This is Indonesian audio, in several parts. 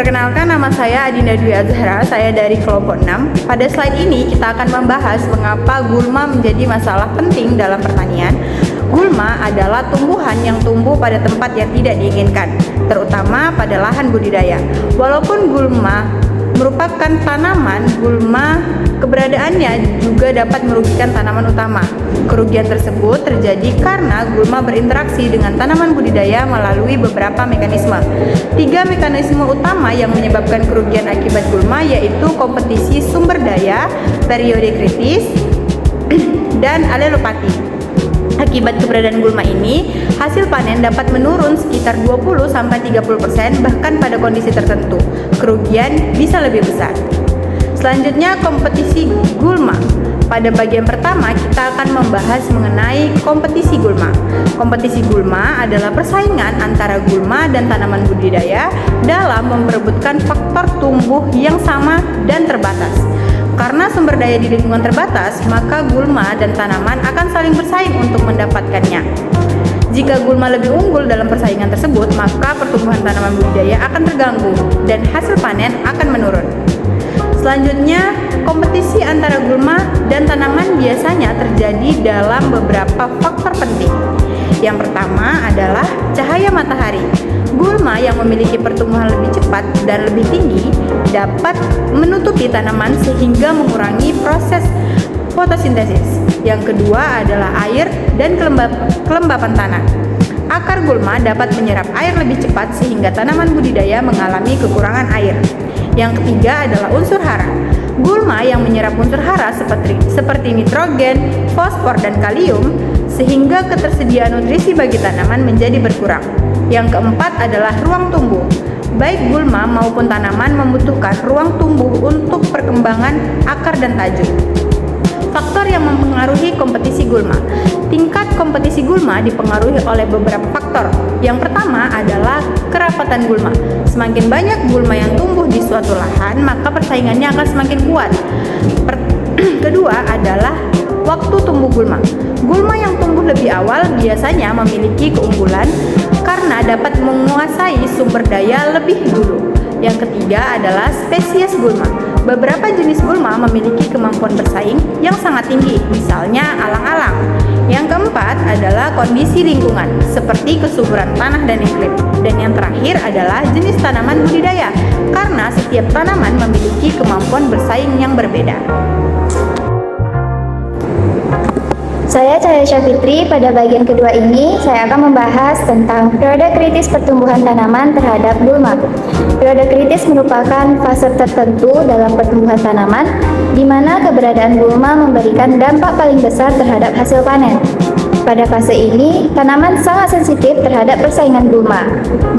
Perkenalkan, nama saya Adinda Dwi Azhara, saya dari kelompok 6. Pada slide ini kita akan membahas mengapa gulma menjadi masalah penting dalam pertanian. Gulma adalah tumbuhan yang tumbuh pada tempat yang tidak diinginkan, terutama pada lahan budidaya. Walaupun gulma merupakan tanaman, gulma keberadaannya juga dapat merugikan tanaman utama. Kerugian tersebut terjadi karena gulma berinteraksi dengan tanaman budidaya melalui beberapa mekanisme. 3 mekanisme utama yang menyebabkan kerugian akibat gulma yaitu kompetisi sumber daya, periode kritis, dan alelopati. Akibat keberadaan gulma ini, hasil panen dapat menurun sekitar 20-30%, bahkan pada kondisi tertentu. Kerugian bisa lebih besar. Selanjutnya, kompetisi gulma. Pada bagian pertama, kita akan membahas mengenai kompetisi gulma. Kompetisi gulma adalah persaingan antara gulma dan tanaman budidaya dalam memperebutkan faktor tumbuh yang sama dan terbatas. Karena sumber daya di lingkungan terbatas, maka gulma dan tanaman akan saling bersaing untuk mendapatkannya. Jika gulma lebih unggul dalam persaingan tersebut, maka pertumbuhan tanaman budidaya akan terganggu dan hasil panen akan menurun. Selanjutnya, kompetisi antara gulma dan tanaman biasanya terjadi dalam beberapa faktor penting. Yang pertama adalah cahaya matahari. Gulma yang memiliki pertumbuhan lebih cepat dan lebih tinggi dapat menutupi tanaman sehingga mengurangi proses fotosintesis. Yang kedua adalah air dan kelembapan tanah. Akar gulma dapat menyerap air lebih cepat sehingga tanaman budidaya mengalami kekurangan air. Yang ketiga adalah unsur hara. Gulma yang menyerap unsur hara seperti nitrogen, fosfor, dan kalium sehingga ketersediaan nutrisi bagi tanaman menjadi berkurang. Yang keempat adalah ruang tumbuh. Baik gulma maupun tanaman membutuhkan ruang tumbuh untuk perkembangan akar dan tajuk. Faktor yang mempengaruhi kompetisi gulma. Tingkat kompetisi gulma dipengaruhi oleh beberapa faktor. Yang pertama adalah kerapatan gulma. Semakin banyak gulma yang tumbuh di suatu lahan, maka persaingannya akan semakin kuat. Kedua adalah waktu tumbuh gulma. Gulma yang tumbuh lebih awal biasanya memiliki keunggulan karena dapat menguasai sumber daya lebih dulu. Yang ketiga adalah spesies gulma. Beberapa jenis gulma memiliki kemampuan bersaing yang sangat tinggi, misalnya alang-alang. Yang keempat adalah kondisi lingkungan, seperti kesuburan tanah dan iklim. Dan yang terakhir adalah jenis tanaman budidaya, karena setiap tanaman memiliki kemampuan bersaing yang berbeda. Saya Cahaya Syafitri. Pada bagian kedua ini, saya akan membahas tentang periode kritis pertumbuhan tanaman terhadap gulma. Periode kritis merupakan fase tertentu dalam pertumbuhan tanaman, di mana keberadaan gulma memberikan dampak paling besar terhadap hasil panen. Pada fase ini, tanaman sangat sensitif terhadap persaingan gulma.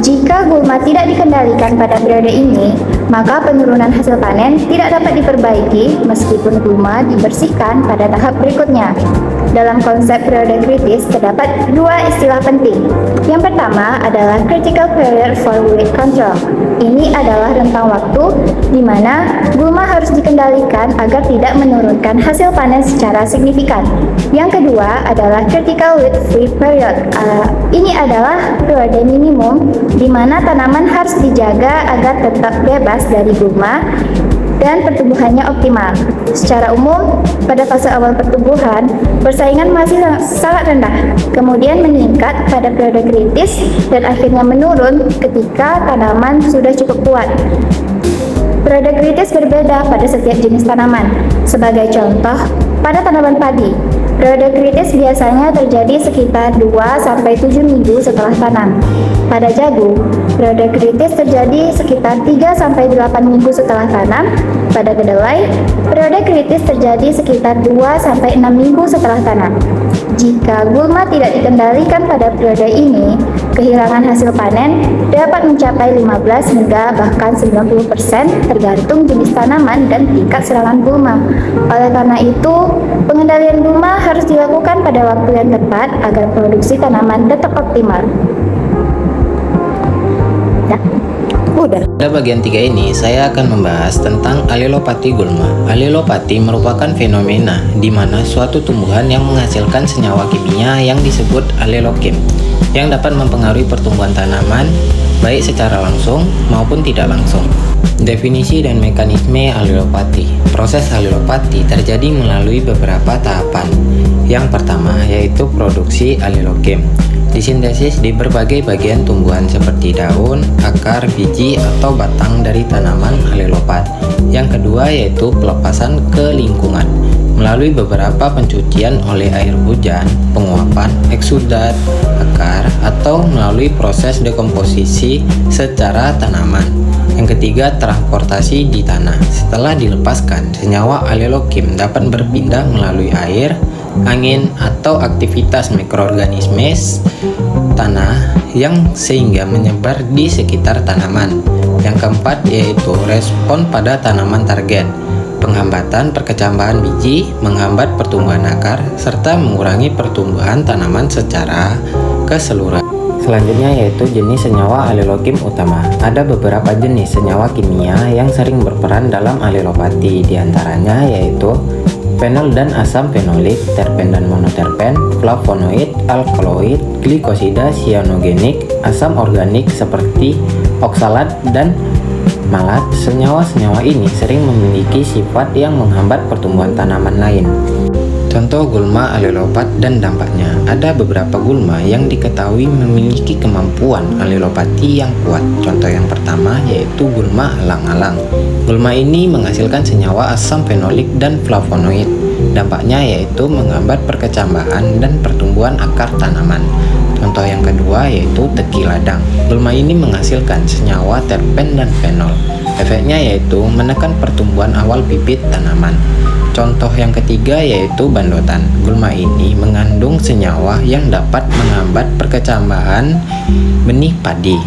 Jika gulma tidak dikendalikan pada periode ini, maka penurunan hasil panen tidak dapat diperbaiki meskipun gulma dibersihkan pada tahap berikutnya. Dalam konsep periode kritis terdapat 2 istilah penting. Yang pertama adalah critical period for weed control. Ini adalah rentang waktu di mana gulma harus dikendalikan agar tidak menurunkan hasil panen secara signifikan. Yang kedua adalah critical weed free period. Ini adalah periode minimum di mana tanaman harus dijaga agar tetap bebas dari gulma dan pertumbuhannya optimal. Secara umum, pada fase awal pertumbuhan, persaingan masih sangat rendah, kemudian meningkat pada periode kritis dan akhirnya menurun ketika tanaman sudah cukup kuat. Periode kritis berbeda pada setiap jenis tanaman. Sebagai contoh, pada tanaman padi, periode kritis biasanya terjadi sekitar 2-7 minggu setelah tanam. Pada jagung, periode kritis terjadi sekitar 3-8 minggu setelah tanam. Pada kedelai, periode kritis terjadi sekitar 2-6 minggu setelah tanam. Jika gulma tidak dikendalikan pada periode ini, kehilangan hasil panen dapat mencapai 15 hingga bahkan 90% tergantung jenis tanaman dan tingkat serangan gulma. Oleh karena itu, pengendalian gulma harus dilakukan pada waktu yang tepat agar produksi tanaman tetap optimal. Pada bagian 3 ini, saya akan membahas tentang alelopati gulma. Alelopati merupakan fenomena di mana suatu tumbuhan yang menghasilkan senyawa kimia yang disebut alelokim, yang dapat mempengaruhi pertumbuhan tanaman baik secara langsung maupun tidak langsung. Definisi dan mekanisme alilopati. Proses alilopati terjadi melalui beberapa tahapan. Yang pertama yaitu produksi alilokem, disintesis di berbagai bagian tumbuhan seperti daun, akar, biji, atau batang dari tanaman alilopat. Yang kedua yaitu pelepasan ke lingkungan, melalui beberapa pencucian oleh air hujan, penguapan, eksudat, akar, atau melalui proses dekomposisi secara tanaman. Yang ketiga, transportasi di tanah. Setelah dilepaskan, senyawa alilokem dapat berpindah melalui air, angin, atau aktivitas mikroorganisme tanah yang sehingga menyebar di sekitar tanaman. Yang keempat yaitu respon pada tanaman target, penghambatan perkecambahan biji, menghambat pertumbuhan akar, serta mengurangi pertumbuhan tanaman secara keseluruhan. Selanjutnya yaitu jenis senyawa alilokem utama. Ada beberapa jenis senyawa kimia yang sering berperan dalam alilopati, diantaranya yaitu fenol dan asam fenolik, terpen dan monoterpen, flavonoid, alkaloid, glikosida sianogenik, asam organik seperti oksalat dan malat. Senyawa-senyawa ini sering memiliki sifat yang menghambat pertumbuhan tanaman lain. Contoh gulma alilopat dan dampaknya. Ada beberapa gulma yang diketahui memiliki kemampuan alilopati yang kuat. Contoh yang pertama yaitu gulma alang-alang. Gulma ini menghasilkan senyawa asam fenolik dan flavonoid. Dampaknya yaitu menghambat perkecambahan dan pertumbuhan akar tanaman. Contoh yang kedua yaitu teki ladang. Gulma ini menghasilkan senyawa terpen dan fenol. Efeknya yaitu menekan pertumbuhan awal bibit tanaman. Contoh yang ketiga yaitu bandotan. Gulma ini mengandung senyawa yang dapat menghambat perkecambahan benih padi.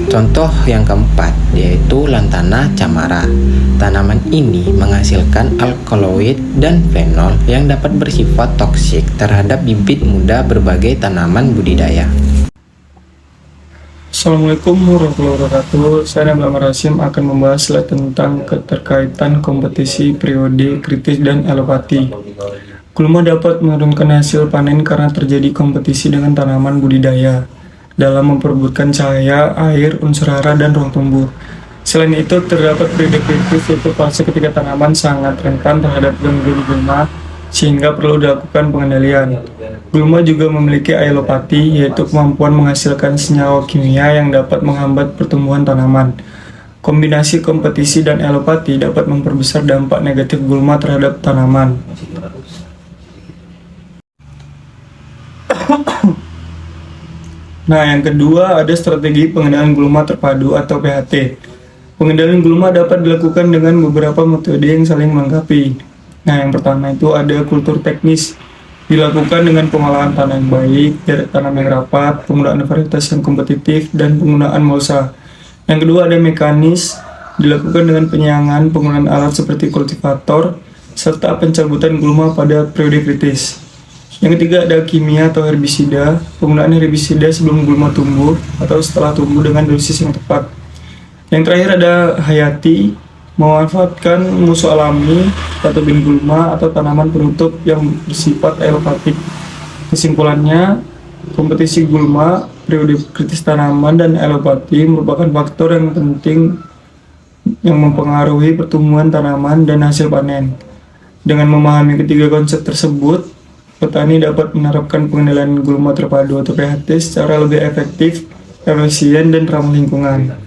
Contoh yang keempat yaitu lantana camara. Tanaman ini menghasilkan alkaloid dan fenol yang dapat bersifat toksik terhadap bibit muda berbagai tanaman budidaya. Assalamualaikum warahmatullahi wabarakatuh. Saya Nabila Rasim akan membahas slide tentang keterkaitan kompetisi periode kritis dan alilopati. Gulma dapat menurunkan hasil panen karena terjadi kompetisi dengan tanaman budidaya dalam memperebutkan cahaya, air, unsur hara, dan ruang tumbuh. Selain itu, terdapat periode kritis yaitu fase ketika tanaman sangat rentan terhadap gangguan gulma sehingga perlu dilakukan pengendalian. Gulma juga memiliki alilopati, yaitu kemampuan menghasilkan senyawa kimia yang dapat menghambat pertumbuhan tanaman. Kombinasi kompetisi dan alilopati dapat memperbesar dampak negatif gulma terhadap tanaman. Nah, yang kedua ada strategi pengendalian gulma terpadu atau PHT. Pengendalian gulma dapat dilakukan dengan beberapa metode yang saling melengkapi. Nah, yang pertama itu ada kultur teknis, dilakukan dengan pengolahan tanah yang baik, jarak tanam yang rapat, penggunaan varietas yang kompetitif, dan penggunaan mulsa. Yang kedua ada mekanis, dilakukan dengan penyiangan, penggunaan alat seperti kultivator, serta pencabutan gulma pada periode kritis. Yang ketiga ada kimia atau herbisida, penggunaan herbisida sebelum gulma tumbuh atau setelah tumbuh dengan dosis yang tepat. Yang terakhir ada hayati, memanfaatkan musuh alami, patogen gulma atau tanaman penutup yang bersifat aerobatik. Kesimpulannya, kompetisi gulma, periode kritis tanaman, dan alilopati merupakan faktor yang penting yang mempengaruhi pertumbuhan tanaman dan hasil panen. Dengan memahami ketiga konsep tersebut, petani dapat menerapkan pengendalian gulma terpadu atau PHT secara lebih efektif, efisien, dan ramah lingkungan.